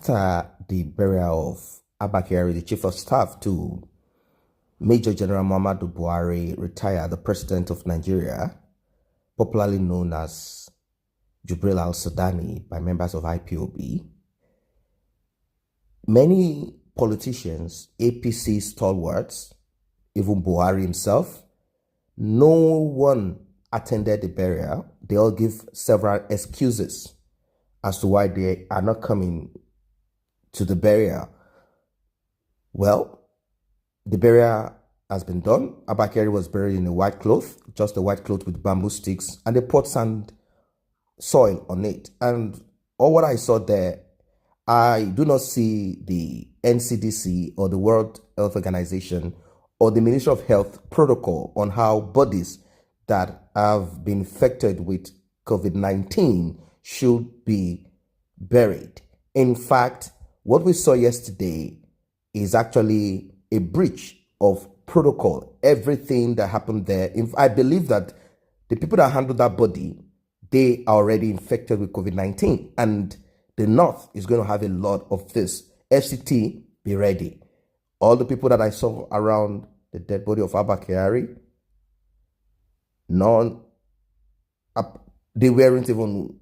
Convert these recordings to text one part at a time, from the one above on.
After the burial of Abba Kyari, the chief of staff to Major General Muhammadu Buhari, retired, the president of Nigeria, popularly known as Jubril al-Sudani by members of IPOB, many politicians, APC stalwarts, even Buhari himself, no one attended the burial. They all give several excuses as to why they are not coming to the burial. Well, the burial has been done. Abba Kyari was buried in a white cloth, just a white cloth with bamboo sticks, and they poured sand soil on it. And all what I saw there, I do not see the NCDC or the World Health Organization or the Ministry of Health protocol on how bodies that have been infected with COVID-19 should be buried. In fact, what we saw yesterday is actually a breach of protocol. Everything that happened there, I believe that the people that handled that body, they are already infected with COVID-19, and the North is going to have a lot of this. FCT, be ready. All the people that I saw around the dead body of Abba Kyari, they weren't even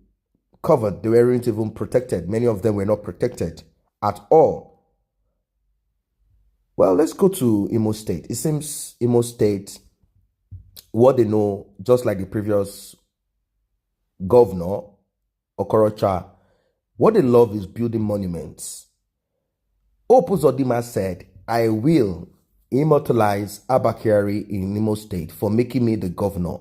covered. They weren't even protected. Many of them were not protected at all. Well, let's go to Imo State. It seems Imo State, what they know, just like the previous governor, Okorocha, what they love is building monuments. Uzodima said, I will immortalize Abba Kyari in Imo State for making me the governor.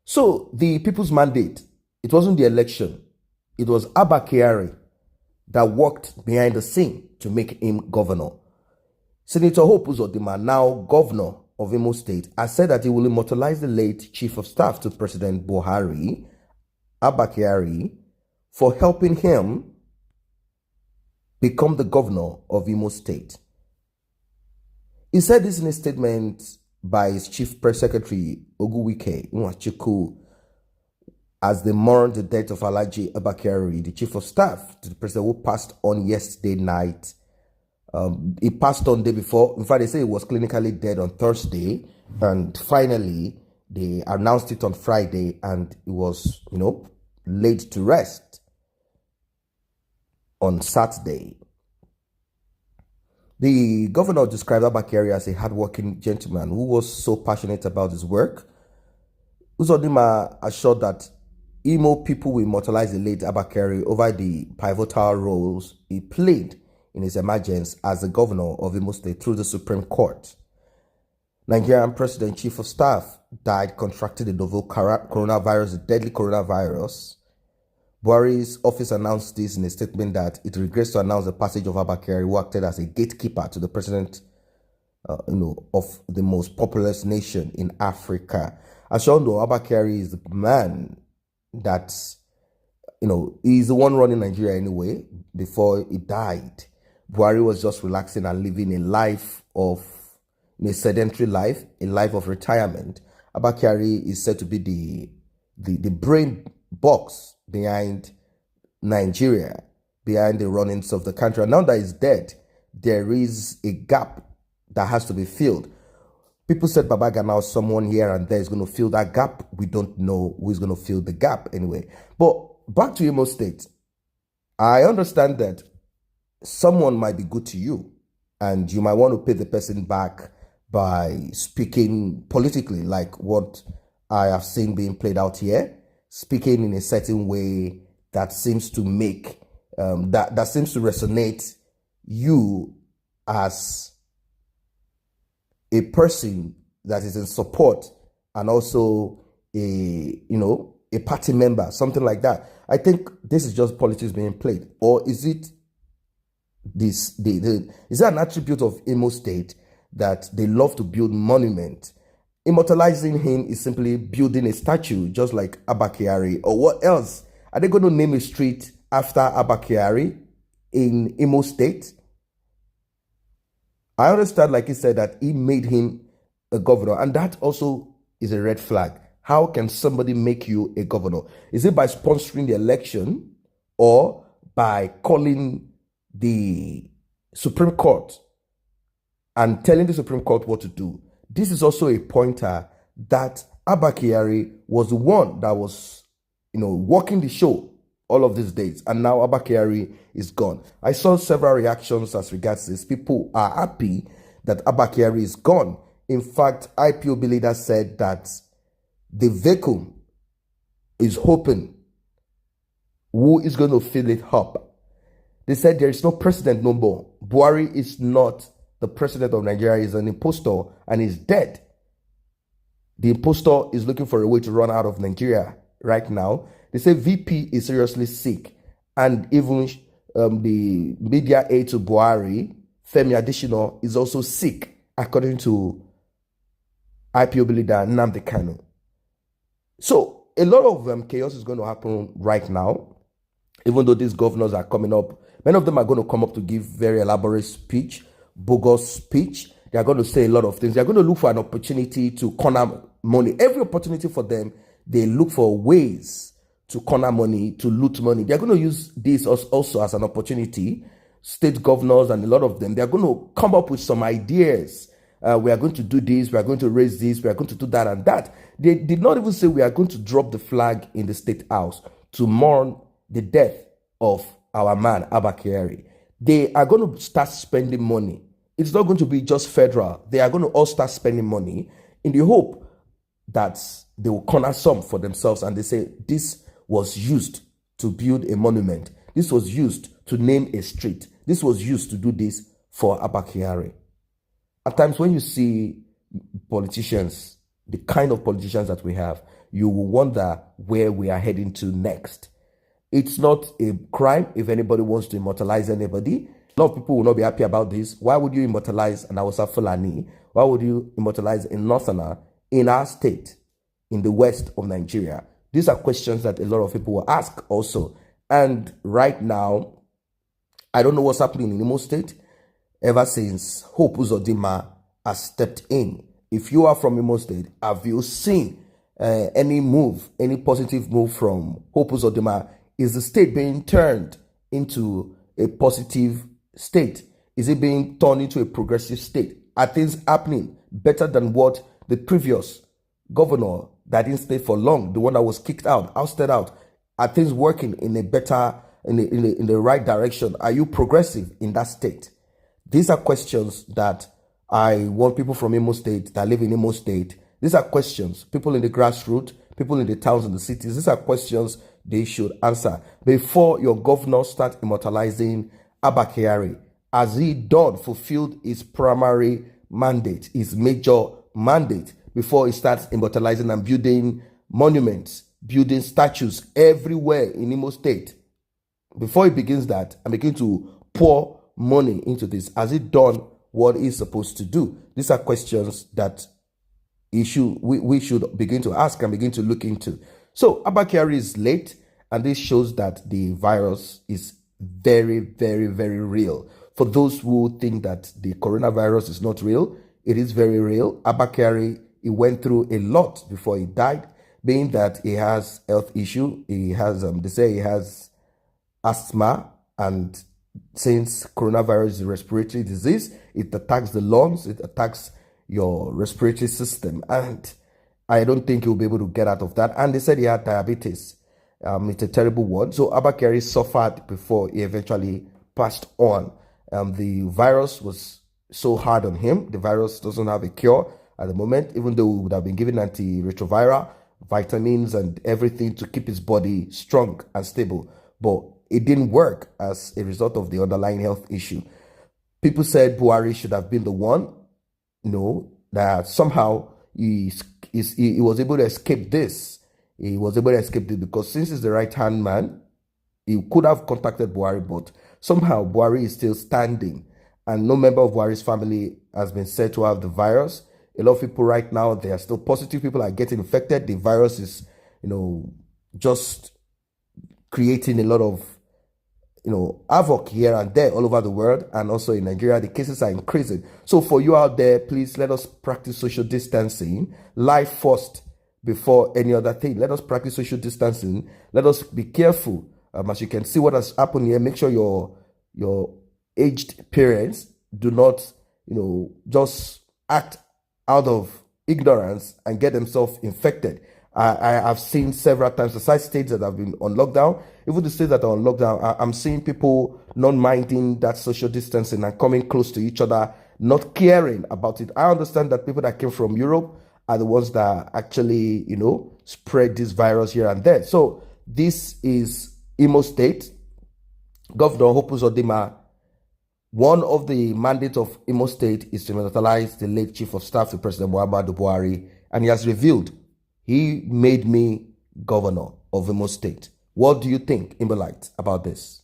So the people's mandate, it wasn't the election. It was Abba Kyari that worked behind the scene to make him governor. Senator Uzodima, now governor of Imo State, has said that he will immortalize the late chief of staff to President Buhari, Abba Kyari, for helping him become the governor of Imo State. He said this in a statement by his chief press secretary, Oguwike Nwachukwu, as they mourned the death of Alhaji Abba Kyari, the chief of staff to the president, who passed on yesterday night. He passed on the day before. In fact, they say he was clinically dead on Thursday, and finally they announced it on Friday, and he was, laid to rest on Saturday. The governor described Abba Kyari as a hardworking gentleman who was so passionate about his work. Uzodima assured that Imo people will immortalize the late Abba Kyari over the pivotal roles he played in his emergence as the governor of Imo State through the Supreme Court. Nigerian President Chief of Staff died contracting the novel coronavirus, the deadly coronavirus. Buhari's office announced this in a statement that it regrets to announce the passage of Abba Kyari, who acted as a gatekeeper to the president of the most populous nation in Africa. As you all know, Abba Kyari is the man that, he's the one running Nigeria anyway before he died. Buhari was just relaxing and living a life of a sedentary life, a life of retirement. Abba Kyari is said to be the brain box behind Nigeria, behind the runnings of the country. And now that he's dead, there is a gap that has to be filled. People said Babaga, now someone here and there is going to fill that gap. We don't know who is going to fill the gap anyway. But back to Imo State. I understand that someone might be good to you, and you might want to pay the person back by speaking politically, like what I have seen being played out here, speaking in a certain way that seems to make, that seems to resonate you as a person that is in support and also a party member, something like that. I think this is just politics being played. Or is it is that an attribute of Imo State that they love to build monument? Immortalizing him is simply building a statue, just like Abba Kyari. Or what else? Are they going to name a street after Abba Kyari in Imo State? I understand, like he said, that he made him a governor, and that also is a red flag. How can somebody make you a governor? Is it by sponsoring the election or by calling the Supreme Court and telling the Supreme Court what to do? This is also a pointer that Abba Kyari was the one that was, walking the show all of these days. And now Abba Kyari is gone. I saw several reactions as regards this. People are happy that Abba Kyari is gone. In fact, IPOB leader said that the vacuum is open. Who is going to fill it up? They said there is no president no more. Buhari is not the president of Nigeria. He's an impostor and he's dead. The impostor is looking for a way to run out of Nigeria right now. They say VP is seriously sick. And even the media aide to Buhari, Femi Adesina, is also sick, according to IPOB leader Nnamdi Kanu. So a lot of chaos is going to happen right now, even though these governors are coming up. Many of them are going to come up to give very elaborate speech, bogus speech. They are going to say a lot of things. They are going to look for an opportunity to corner money. Every opportunity for them, they look for ways to corner money, to loot money. They are going to use this also as an opportunity. State governors and a lot of them, they are going to come up with some ideas. We are going to do this, we are going to raise this, we are going to do that and that. They did not even say we are going to drop the flag in the State House to mourn the death of our man, Abba Kyari. They are going to start spending money. It's not going to be just federal. They are going to all start spending money in the hope that they will corner some for themselves. And they say this was used to build a monument. This was used to name a street. This was used to do this for Abba Kyari. At times when you see politicians, the kind of politicians that we have, you will wonder where we are heading to next. It's not a crime if anybody wants to immortalize anybody. A lot of people will not be happy about this. Why would you immortalize an Hausa Fulani? Why would you immortalize a Northerner in our state, in the west of Nigeria? These are questions that a lot of people will ask also. And right now, I don't know what's happening in Imo State. Ever since Hope Uzodima has stepped in. If you are from Imo State, have you seen any move, any positive move from Hope Uzodima? Is the state being turned into a positive state? Is it being turned into a progressive state? Are things happening better than what the previous governor that didn't stay for long, the one that was kicked out, ousted out? Are things working in a better, in the right direction? Are you progressive in that state? These are questions that I want people from Imo State that live in Imo State. These are questions, people in the grassroots, people in the towns and the cities. These are questions they should answer before your governor start immortalizing Abba Kyari. Has he done, fulfilled his primary mandate, his major mandate, before he starts immortalizing and building monuments, building statues everywhere in Imo State? Before he begins that and begin to pour money into this, has he done what he's supposed to do? These are questions that we should begin to ask and begin to look into. So Abba Kyari is late, and this shows that the virus is very, very, very real. For those who think that the coronavirus is not real, it is very real. Abba Kyari, he went through a lot before he died, being that he has health issue. He has, they say he has asthma, and since coronavirus is a respiratory disease, it attacks the lungs, it attacks your respiratory system, and I don't think he'll be able to get out of that. And they said he had diabetes. It's a terrible one. So Abba Kyari suffered before he eventually passed on. The virus was so hard on him. The virus doesn't have a cure at the moment, even though he would have been given antiretroviral, vitamins and everything to keep his body strong and stable. But it didn't work as a result of the underlying health issue. People said Buhari should have been the one, that somehow he was able to escape this. He was able to escape this because since he's the right-hand man, he could have contacted Buhari, but somehow Buhari is still standing, and no member of Buhari's family has been said to have the virus. A lot of people right now, they are still positive. People are getting infected. The virus is, just creating a lot of, havoc here and there all over the world, and also in Nigeria, the cases are increasing. So for you out there, please let us practice social distancing. Life first before any other thing. Let us practice social distancing. Let us be careful. As you can see what has happened here, make sure your aged parents do not, just act out of ignorance and get themselves infected. I have seen several times, aside states that have been on lockdown, even the states that are on lockdown, I'm seeing people not minding that social distancing and coming close to each other, not caring about it. I understand that people that came from Europe are the ones that actually, spread this virus here and there. So this is Imo State. Governor Hope Uzodima, one of the mandates of Imo State is to immortalize the late Chief of Staff to President Muhammadu Buhari, and he has revealed, he made me governor of Imo State. What do you think, Imolites, about this?